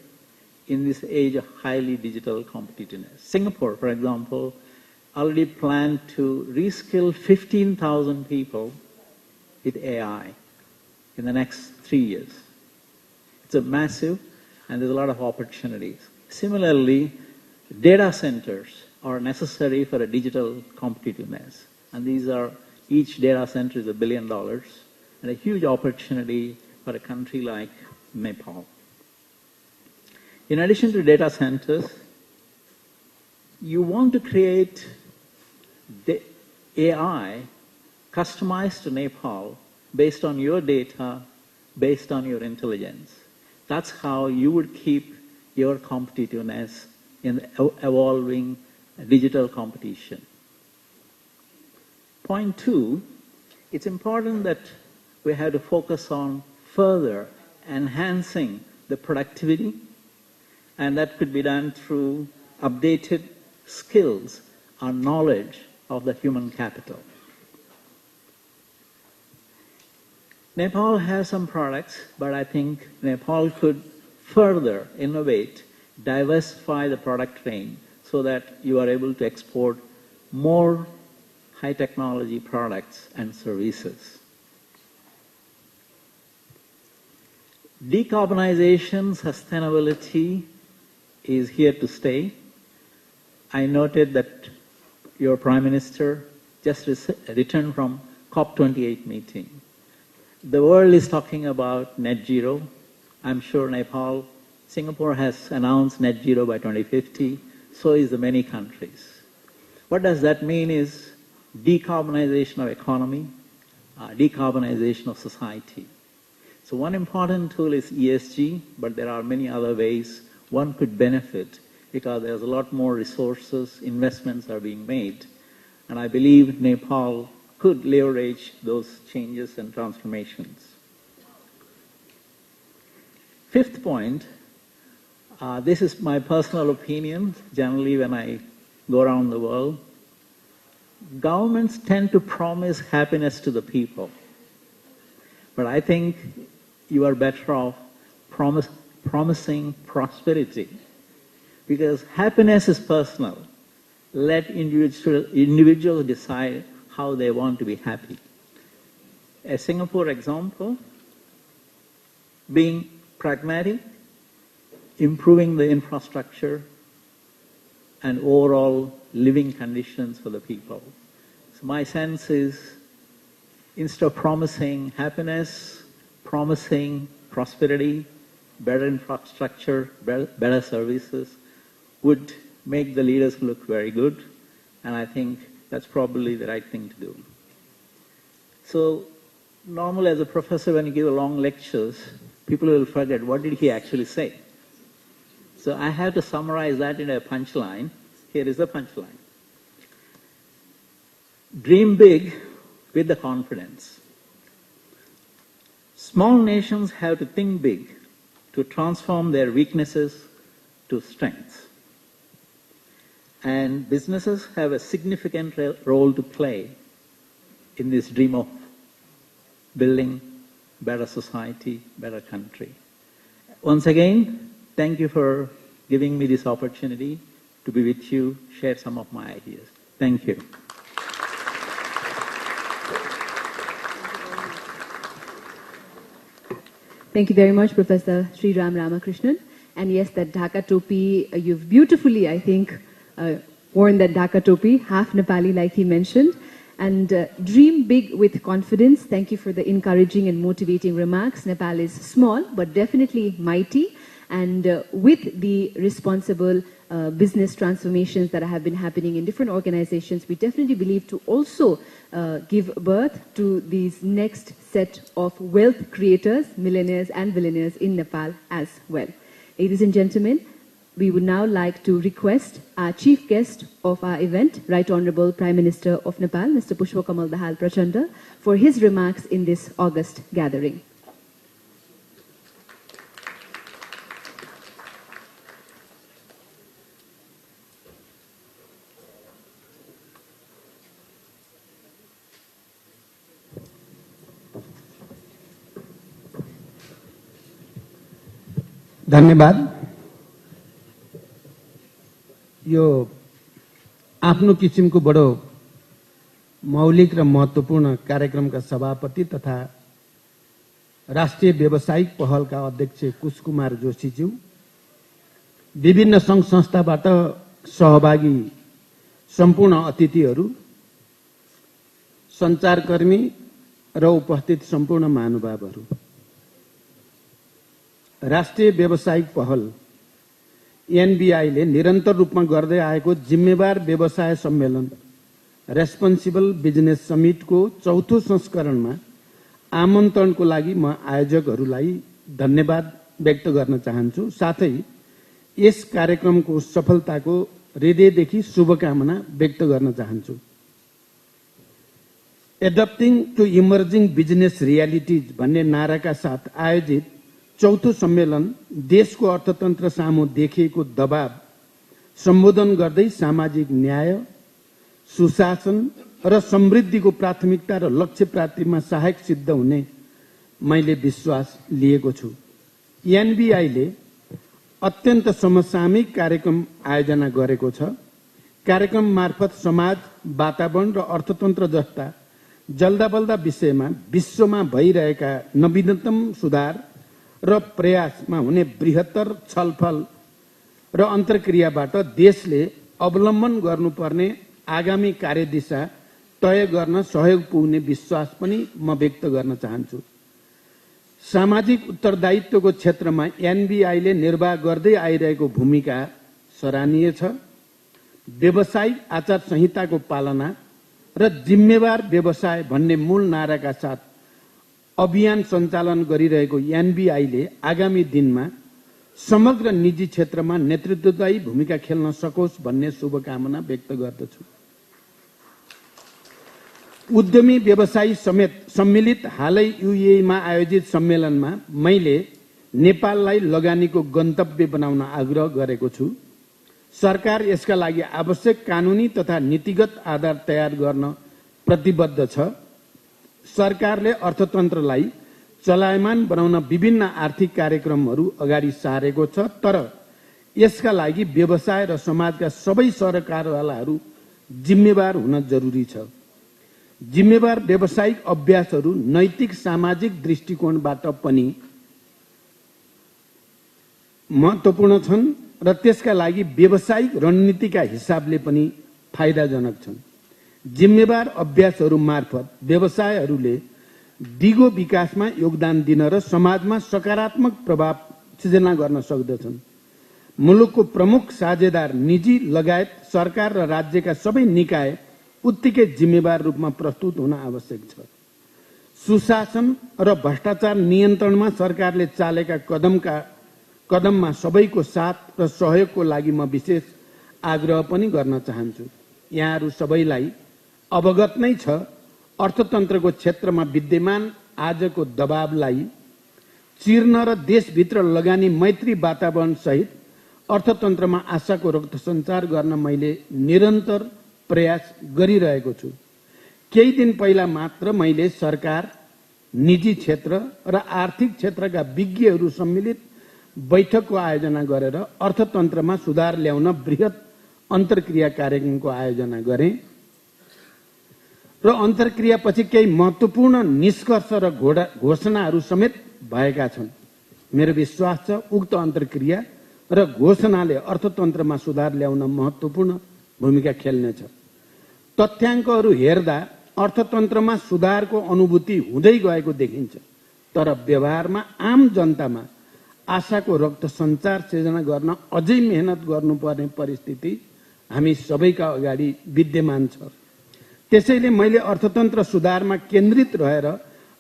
in this age of highly digital competitiveness. Singapore, for example, already planned to reskill 15,000 people with AI in the next 3 years. It's a massive, and there's a lot of opportunities. Similarly, data centers are necessary for a digital competitiveness. And these are, each data center is $1 billion, and a huge opportunity for a country like Nepal. In addition to data centers, you want to create the AI customized to Nepal based on your data, based on your intelligence. That's how you would keep your competitiveness in the evolving digital competition. Point 2, it's important that we have to focus on further enhancing the productivity, and that could be done through updated skills or knowledge of the human capital. Nepal has some products, but I think Nepal could further innovate, diversify the product range so that you are able to export more high technology products and services. Decarbonization, sustainability is here to stay. I noted that your Prime Minister just returned from COP28 meeting. The world is talking about net zero. I'm sure Singapore has announced net zero by 2050, so is the many countries. What does that mean is decarbonization of economy, decarbonization of society. So one important tool is ESG, but there are many other ways one could benefit because there's a lot more resources, investments are being made, and I believe Nepal could leverage those changes and transformations. Fifth point, this is my personal opinion, generally when I go around the world. Governments tend to promise happiness to the people, but I think you are better off promising prosperity, because happiness is personal. Let individuals decide how they want to be happy. A Singapore example, being pragmatic, improving the infrastructure and overall living conditions for the people. So my sense is, instead of promising happiness, promising prosperity, better infrastructure, better services would make the leaders look very good, and I think that's probably the right thing to do. So normally as a professor, when you give long lectures, people will forget what did he actually say. So I have to summarize that in a punchline. Here is the punchline. Dream big with the confidence. Small nations have to think big to transform their weaknesses to strengths. And businesses have a significant role to play in this dream of building better society, better country. Once again, thank you for giving me this opportunity to be with you, share some of my ideas. Thank you. Thank you very much, Professor Sriram Ramakrishnan. And yes, that Dhaka topi, you've beautifully, I think, worn that Dhaka topi, half Nepali like he mentioned. And dream big with confidence. Thank you for the encouraging and motivating remarks. Nepal is small, but definitely mighty. And with the responsible business transformations that have been happening in different organizations, we definitely believe to also give birth to these next set of wealth creators, millionaires and billionaires in Nepal as well. Ladies and gentlemen, we would now like to request our chief guest of our event, Right Honorable Prime Minister of Nepal, Mr. Pushpakamal Dahal Prachanda, for his remarks in this August gathering. धन्यवाद। यो आफ्नो किसिमको बडो मौलिक र महत्त्वपूर्ण कार्यक्रमका सभापति तथा राष्ट्रिय व्यावसायिक पहलका अध्यक्ष कुशकुमार जोशीज्यू, विभिन्न संघ संस्थाबाट सहभागी सम्पूर्ण अतिथिहरू, सञ्चारकर्मी र उपस्थित सम्पूर्ण महानुभावहरू, राष्ट्रिय व्यावसायिक पहल NBI ले निरन्तर रूपमा गर्दै आएको जिम्मेवार व्यवसाय सम्मेलन रेस्पोन्सिबल बिजनेस समिटको चौथो संस्करणमा आमन्त्रणको लागि म आयोजकहरूलाई धन्यवाद व्यक्त गर्न चाहन्छु। साथै यस कार्यक्रमको सफलताको हृदयदेखि शुभकामना व्यक्त गर्न चाहन्छु। Adapting to emerging business realities भन्ने नाराका साथ आयोजित चौथो सम्मेलन देशको अर्थतन्त्र सामु देखिएको दबाव सम्बोधन गर्दै सामाजिक न्याय, सुशासन र समृद्धिको प्राथमिकता र लक्ष्य प्राप्तिमा सहायक सिद्ध हुने मैले विश्वास लिएको छु। NBI ले अत्यन्त समसामयिक कार्यक्रम आयोजना गरेको छ। कार्यक्रम मार्फत समाज, वातावरण र अर्थतन्त्र जस्ता जल्दाबल्दा विषयमा विश्वमा भइरहेका नवीनतम सुधार र प्रयासमा हुने बृहत्तर छलफल र अन्तर्क्रियाबाट देशले अवलम्बन गर्नुपर्ने आगामी कार्यदिशा तय गर्न सहयोग पुग्ने विश्वास पनि म व्यक्त गर्न चाहन्छु। सामाजिक उत्तरदायित्वको क्षेत्रमा NBI ले निर्वाह गर्दै आइरहेको भूमिका सराहनीय छ। व्यावसायिक आचार संहिताको पालना र जिम्मेवार व्यवसाय भन्ने मूल नाराका साथ अभियान सञ्चालन गरिरहेको NBI ले आगामी दिनमा समग्र निजी क्षेत्रमा नेतृत्वदायी भूमिका खेल्न सकोस् भन्ने शुभकामना व्यक्त गर्दछु। उद्यमी व्यवसायी समेत सम्मिलित हालै UAE मा आयोजित सम्मेलनमा मैले नेपाललाई लगानीको गन्तव्य बनाउन आग्रह गरेको छु। सरकार यसका लागि आवश्यक कानुनी तथा नीतिगत आधार तयार गर्न प्रतिबद्ध छ। सरकारले अर्थतन्त्रलाई चलायमान बनाउन विभिन्न आर्थिक कार्यक्रमहरू अगाडि सारेको छ, तर यसका लागि व्यवसाय र समाजका सबै सरकारवालाहरू जिम्मेवार हुन जरुरी छ। जिम्मेवार व्यावसायिक अभ्यासहरू नैतिक सामाजिक दृष्टिकोणबाट पनि महत्त्वपूर्ण छन् र त्यसका लागि व्यावसायिक रणनीतिका हिसाबले पनि फाइदाजनक छन्। जिम्मेवार अभ्यासहरू मार्फत व्यवसायहरूले दिगो विकासमा योगदान दिन र समाजमा सकारात्मक प्रभाव सिर्जना गर्न सक्दछन्। मुलुकको प्रमुख साझेदार निजी लगायत सरकार र राज्यका सबै निकाय उत्तिकै जिम्मेवार रूपमा प्रस्तुत हुन आवश्यक छ। सुशासन र भ्रष्टाचार नियन्त्रणमा सरकारले चालेका कदममा सबैको साथ र सहयोगको लागि म विशेष आग्रह पनि गर्न चाहन्छु। यहाँहरू सबैलाई अवगत नै छ, अर्थतन्त्रको क्षेत्रमा विद्यमान आजको दबावलाई चिर्न र देशभित्र लगानी मैत्री वातावरण सहित अर्थतन्त्रमा आशाको रक्त सञ्चार गर्न मैले निरन्तर प्रयास गरिरहेको छु। केही दिन पहिला मात्र मैले सरकार, निजी क्षेत्र र आर्थिक क्षेत्रका विज्ञहरू सम्मिलित बैठकको आयोजना गरेर अर्थतन्त्रमा सुधार ल्याउन बृहत अन्तर्क्रिया कार्यक्रमको आयोजना गरेँ र अन्तर्क्रियापछि केही महत्त्वपूर्ण निष्कर्ष र घोषणाहरू समेत भएका छन्। मेरो विश्वास छ उक्त अन्तर्क्रिया र घोषणाले अर्थतन्त्रमा सुधार ल्याउन महत्त्वपूर्ण भूमिका खेल्नेछ। तथ्याङ्कहरू हेर्दा अर्थतन्त्रमा सुधारको अनुभूति हुँदै गएको देखिन्छ, तर व्यवहारमा आम जनतामा आशाको रक्त सञ्चार सिर्जना गर्न अझै मेहनत गर्नुपर्ने परिस्थिति हामी सबैका अगाडि विद्यमान छ। त्यसैले मैले अर्थतन्त्र सुधारमा केन्द्रित रहेर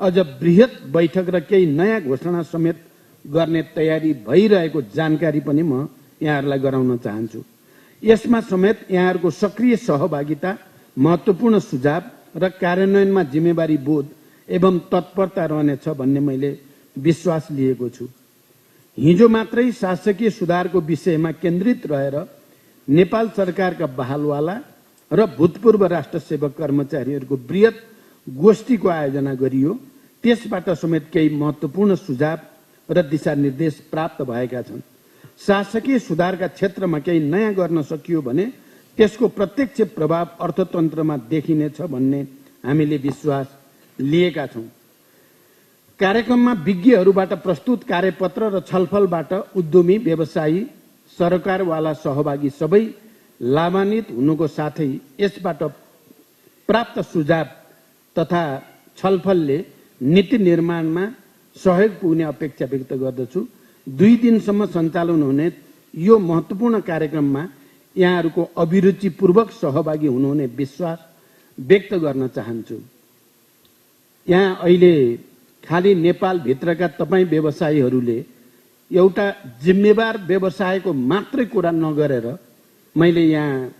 अझ बृहत बैठक र केही नयाँ घोषणा समेत गर्ने तयारी भइरहेको जानकारी पनि म यहाँहरूलाई गराउन चाहन्छु। यसमा समेत यहाँहरूको सक्रिय सहभागिता, महत्त्वपूर्ण सुझाव र कार्यान्वयनमा जिम्मेवारी बोध एवं तत्परता रहनेछ भन्ने मैले विश्वास लिएको छु। हिजो मात्रै शासकीय सुधारको विषयमा केन्द्रित रहेर नेपाल सरकारका बहालवाला र भूतपूर्व राष्ट्र सेवक कर्मचारीहरूको बृहत गोष्ठीको आयोजना गरियो। त्यसबाट समेत केही महत्त्वपूर्ण सुझाव र दिशानिर्देश प्राप्त भएका छन्। शासकीय सुधारका क्षेत्रमा केही नयाँ गर्न सकियो भने त्यसको प्रत्यक्ष प्रभाव अर्थतन्त्रमा देखिनेछ भन्ने हामीले विश्वास लिएका छौँ। कार्यक्रममा विज्ञहरूबाट प्रस्तुत कार्यपत्र र छलफलबाट उद्यमी, व्यवसायी, सरकारवाला सहभागी सबै लाभान्वित हुनुको साथै यसबाट प्राप्त सुझाव तथा छलफलले नीति निर्माणमा सहयोग पुग्ने अपेक्षा व्यक्त गर्दछु। 2 दिनसम्म सञ्चालन हुने यो महत्त्वपूर्ण कार्यक्रममा यहाँहरूको अभिरुचिपूर्वक सहभागी हुनुहुने विश्वास व्यक्त गर्न चाहन्छु। यहाँ अहिले खालि नेपाल भित्रका तपाईँ व्यवसायीहरूले एउटा जिम्मेवार व्यवसायको मात्रै कुरा नगरेर मैले यहाँ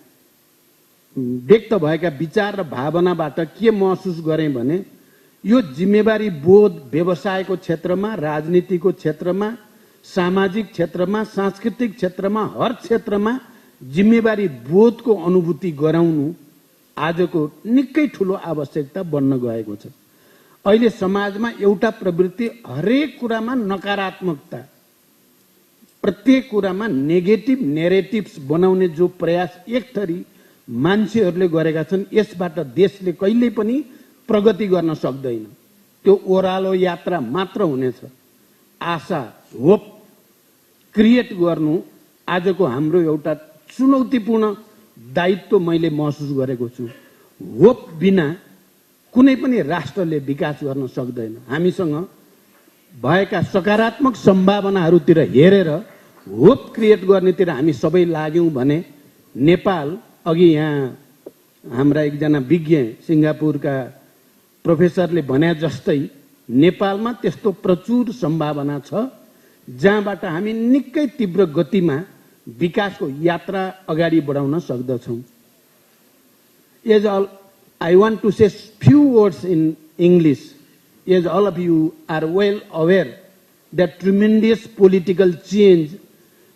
व्यक्त भएका विचार र भावनाबाट के महसुस गरेँ भने यो जिम्मेवारी बोध व्यवसायको क्षेत्रमा, राजनीतिको क्षेत्रमा, सामाजिक क्षेत्रमा, सांस्कृतिक क्षेत्रमा, हर क्षेत्रमा जिम्मेवारी बोधको अनुभूति गराउनु आजको निकै ठुलो आवश्यकता बन्न गएको छ। अहिले समाजमा एउटा प्रवृत्ति हरेक कुरामा नकारात्मकता, प्रत्येक कुरामा नेगेटिभ नेरेटिभ्स बनाउने जो प्रयास एक थरी मान्छेहरूले गरेका छन्, यसबाट देशले कहिल्यै पनि प्रगति गर्न सक्दैन। त्यो ओह्रालो यात्रा मात्र हुनेछ। आशा, होप क्रिएट गर्नु आजको हाम्रो एउटा चुनौतीपूर्ण दायित्व मैले महसुस गरेको छु। होप बिना कुनै पनि राष्ट्रले विकास गर्न सक्दैन। हामीसँग भएका सकारात्मक सम्भावनाहरूतिर हेरेर होप क्रिएट गर्नेतिर हामी सबै लाग्यौं भने नेपाल, अघि यहाँ हाम्रा एकजना विज्ञ सिङ्गापुरका प्रोफेसरले भने जस्तै नेपालमा त्यस्तो प्रचुर सम्भावना छ जहाँबाट हामी निकै तीव्र गतिमा विकासको यात्रा अगाडि बढाउन सक्दछौँ। I want to say few words in English. As all of you are well aware that tremendous political change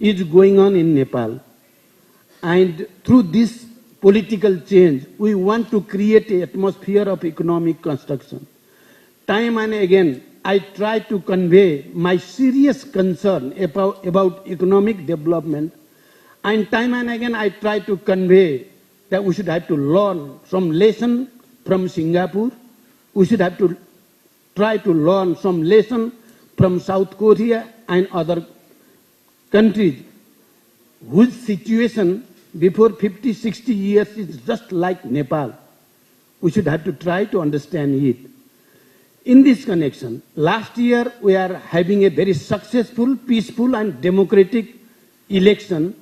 is going on in Nepal. And through this political change, we want to create an atmosphere of economic construction. Time and again, I try to convey my serious concern about economic development. And time and again, I try to convey that we should have to learn some lesson from Singapore. We should have to try to learn some lesson from South Korea and other countries whose situation before 50, 60 years is just like Nepal. We should have to try to understand it. In this connection, last year we are having a very successful, peaceful and democratic election,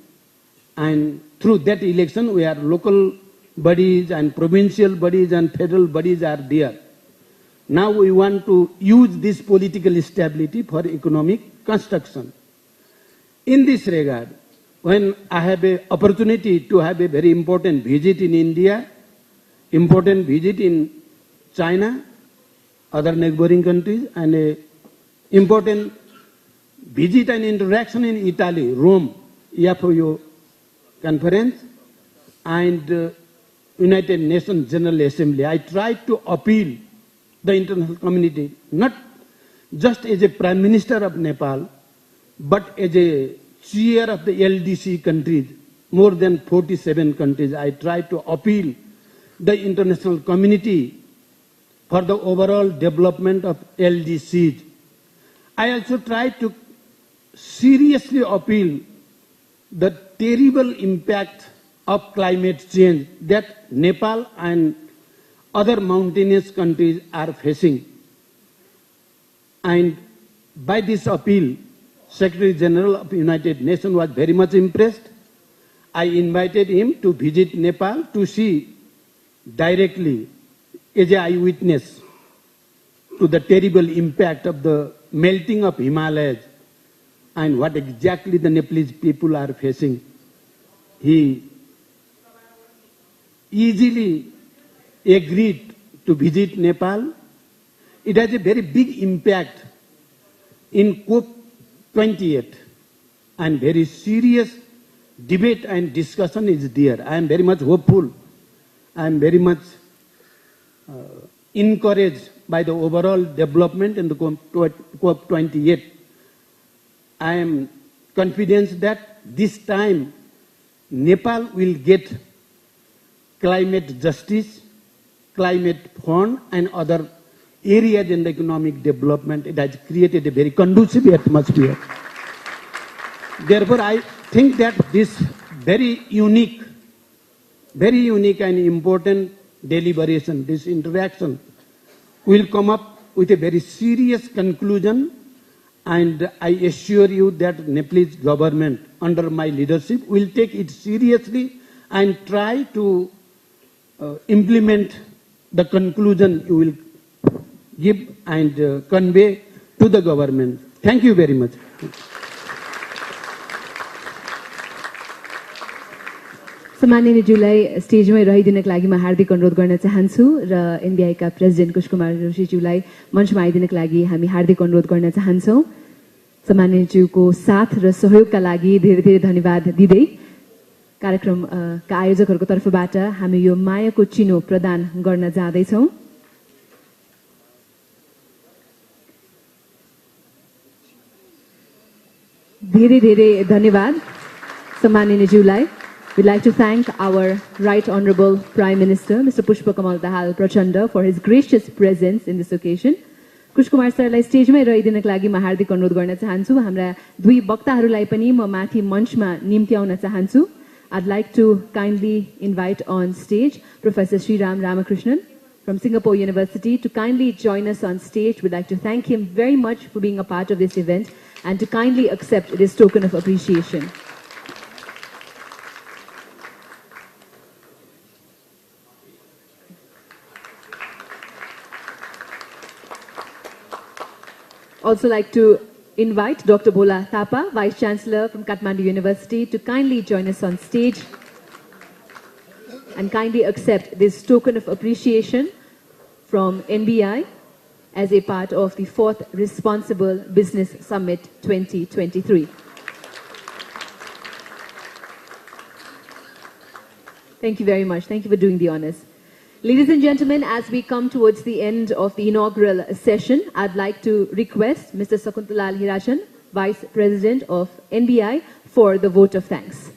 and through that election we are local bodies and provincial bodies and federal bodies are there. Now we want to use this political stability for economic construction. In this regard, when I have an opportunity to have a very important visit in India, important visit in China, other neighboring countries, and an important visit and interaction in Italy, Rome, IAFOIO conference, and United Nations General Assembly, I tried to appeal the international community, not just as a Prime Minister of Nepal, but as a chair of the LDC countries, more than 47 countries. I tried to appeal the international community for the overall development of LDCs. I also tried to seriously appeal the terrible impact of climate change that Nepal and other mountainous countries are facing. And by this appeal, Secretary General of the United Nations was very much impressed. I invited him to visit Nepal to see directly, as an eyewitness, to the terrible impact of the melting of Himalayas and what exactly the Nepalese people are facing. He easily agreed to visit Nepal. It has a very big impact in COP28, and very serious debate and discussion is there. I am very much hopeful. I am very much encouraged by the overall development in the COP28. I am confident that this time Nepal will get climate justice, climate fund, and other areas in the economic development. It has created a very conducive atmosphere. Therefore, I think that this very unique and important deliberation, this interaction, will come up with a very serious conclusion, and I assure you that Nepalese government, under my leadership, will take it seriously and try to implement the conclusion you will give and convey to the government. Thank you very much. सम्माननीयज्यूलाई स्टेजमै रहिदिनका लागि म हार्दिक अनुरोध गर्न चाहन्छु र NBI का president कुशकुमार जोशीज्यूलाई मञ्चमा आइदिनका लागि हामी हार्दिक अनुरोध गर्न चाहन्छौँ। सम्माननीयज्यूको साथ र सहयोगका लागि धेरै धेरै धन्यवाद दिँदै कार्यक्रमका आयोजकहरूको तर्फबाट हामी यो मायाको चिनो प्रदान गर्न जाँदैछौँ। धेरै धेरै धन्यवाद सम्माननीयज्यूलाई। We'd like to thank our Right Honorable Prime Minister, Mr. Pushpa Kamal Dahal Prachanda, for his gracious presence in this occasion. कुशकुमार सरलाई स्टेजमै रहिदिनका लागि म हार्दिक अनुरोध गर्न चाहन्छु। हाम्रा दुई वक्ताहरूलाई पनि म माथि मञ्चमा निम्त्याउन चाहन्छु। I'd like to kindly invite on stage Professor Sriram Ramakrishnan from Singapore University to kindly join us on stage. We'd like to thank him very much for being a part of this event and to kindly accept this token of appreciation. Also like to invite Dr. Bhola Thapa, Vice Chancellor from Kathmandu University, to kindly join us on stage and kindly accept this token of appreciation from NBI as a part of the 4th Responsible Business Summit 2023. Thank you very much. Thank you for doing the honors. Ladies and gentlemen, as we come towards the end of the inaugural session, I'd like to request Mr. Sakuntalal Hirachan, Vice President of NBI, for the vote of thanks.